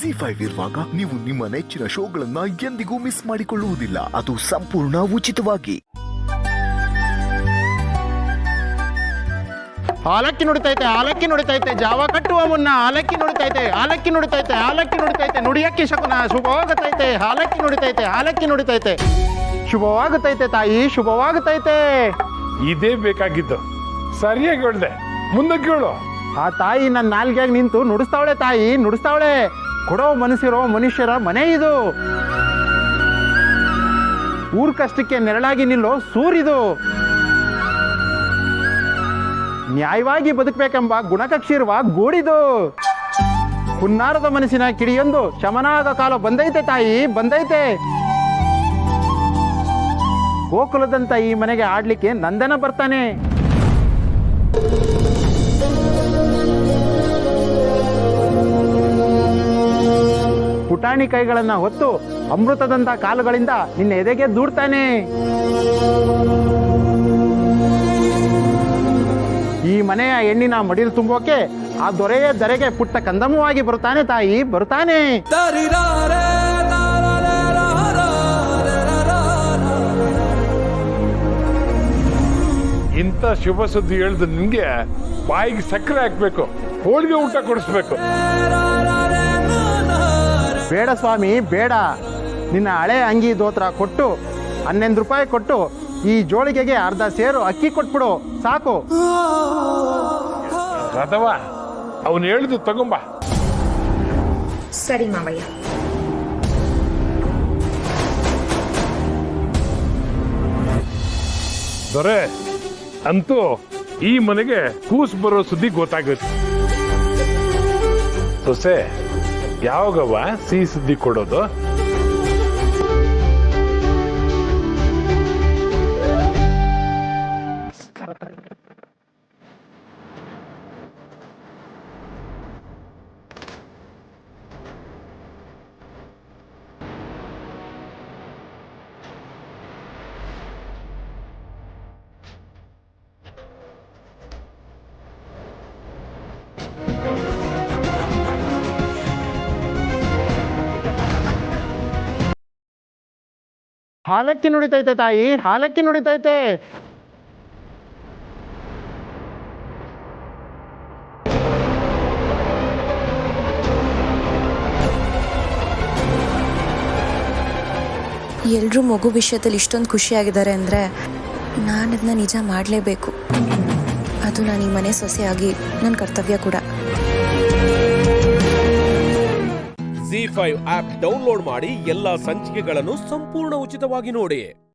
ZEE5 ಇರುವಾಗ ನೀವು ನಿಮ್ಮ ನೆಚ್ಚಿನ ಶೋಗಳನ್ನ ಎಂದಿಗೂ ಮಿಸ್ ಮಾಡಿಕೊಳ್ಳುವುದಿಲ್ಲ. ಅದು ಸಂಪೂರ್ಣ ಉಚಿತವಾಗಿ. ಆಲಕ್ಕಿ ನುಡಿತೈತೆ, ಆಲಕ್ಕಿ ನುಡಿತೈತೆ, ಜಾವ ಕಟ್ಟುವ ಮುನ್ನ ಆಲಕ್ಕಿ ನುಡಿತೈತೆ, ಆಲಕ್ಕಿ ನುಡಿತೈತೆ, ಆಲಕ್ಕಿ ನುಡಿತೈತೆ, ನುಡಿಯಕ್ಕಿ ಶಕುನ ಶುಭವಾಗುತ್ತೈತೆ, ಆಲಕ್ಕಿ ನುಡಿತೈತೆ, ಆಲಕ್ಕಿ ನುಡಿತೈತೆ. ಶುಭವಾಗುತ್ತೈತೆ ತಾಯಿ, ಶುಭವಾಗುತ್ತೈತೆ. ಇದೇ ಬೇಕಾಗಿದ್ದು. ಸರಿಯಾಗಿ ಹೇಳ್ದೆ, ಮುಂದಕ್ಕೆ ಹೇಳು. ಆ ತಾಯಿ ನನ್ನ ನಾಲ್ಗೆಯಾಗಿ ನಿಂತು ನುಡಿಸ್ತಾವಳೆ ತಾಯಿ, ನುಡಿಸ್ತಾವಳೆ. ಕೊಡೋ ಮನಸ್ಸಿರೋ ಮನುಷ್ಯರ ಮನೆ ಇದು. ಊರ್ ಕಷ್ಟಕ್ಕೆ ನೆರಳಾಗಿ ನಿಲ್ಲೋ ಸೂರಿದು. ನ್ಯಾಯವಾಗಿ ಬದುಕಬೇಕೆಂಬ ಗುಣಕಕ್ಷಿರುವ ಗೂಡಿದು. ಹುನ್ನಾರದ ಮನಸ್ಸಿನ ಕಿಡಿಯೊಂದು ಶಮನಾದ ಕಾಲ ಬಂದೈತೆ ತಾಯಿ, ಬಂದೈತೆ. ಗೋಕುಲದಂತ ಈ ಮನೆಗೆ ಆಡ್ಲಿಕ್ಕೆ ನಂದನ ಬರ್ತಾನೆ. ಪುಟಾಣಿ ಕೈಗಳನ್ನ ಹೊತ್ತು ಅಮೃತದಂತ ಕಾಲುಗಳಿಂದ ನಿನ್ನ ಎದೆಗೆ ದೂಡ್ತಾನೆ. ಈ ಮನೆಯ ಹೆಣ್ಣಿನ ಮಡಿಲು ತುಂಬೋಕೆ ಆ ದೊರೆಯ ಧರೆಗೆ ಪುಟ್ಟ ಕಂದಮವಾಗಿ ಬರುತ್ತಾನೆ ತಾಯಿ, ಬರುತ್ತಾನೆ. ಇಂಥ ಶುಭ ಸುದ್ದಿ ಹೇಳ್ದು ನಿಮ್ಗೆ ಬಾಯಿಗೆ ಸಕ್ಕರೆ ಹಾಕ್ಬೇಕು, ಹೋಳಿಗೆ ಊಟ ಕೊಡಿಸ್ಬೇಕು. ಬೇಡ ಸ್ವಾಮಿ ಬೇಡ. ನಿನ್ನ ಹಳೆ ಅಂಗಿ ದೋತ್ರ ಕೊಟ್ಟು 11 ರೂಪಾಯಿ ಕೊಟ್ಟು ಈ ಜೋಳಿಗೆಗೆ ಅರ್ಧ ಸೇರು ಅಕ್ಕಿ ಕೊಟ್ಬಿಡು ಸಾಕು. ರಥವ ಅವನು ಹೇಳಿದ್ದು ತಗೊಂಬ. ಸರಿ ಮಾವಯ್ಯ. ದೊರೆ, ಅಂತೂ ಈ ಮನೆಗೆ ಕೂಸ್ ಬರೋ ಸುದ್ದಿ ಗೊತ್ತಾಗುತ್ತೆ. ಸೊಸೆ, ಯಾವಾಗವ ಸಿಹಿ ಸುದ್ದಿ ಕೊಡೋದು? ಹಾಲಕ್ಕಿ ನುಡಿತೈತೆ ತಾಯಿ, ಹಾಲಕ್ಕಿ ನುಡಿತೈತೆ. ಎಲ್ಲರೂ ಮಗು ವಿಷಯದಲ್ಲಿ ಇಷ್ಟೊಂದು ಖುಷಿಯಾಗಿದ್ದಾರೆ ಅಂದರೆ ನಾನು ಅದನ್ನ ನಿಜ ಮಾಡಲೇಬೇಕು. ಅದು ನಾನು ಈ ಮನೆ ಸೊಸೆಯಾಗಿ ನನ್ನ ಕರ್ತವ್ಯ ಕೂಡ. ZEE5 ಆಪ್ ಡೌನ್ಲೋಡ್ ಮಾಡಿ ಎಲ್ಲಾ ಸಂಚಿಕೆಗಳನ್ನು ಸಂಪೂರ್ಣ ಉಚಿತವಾಗಿ ನೋಡಿ.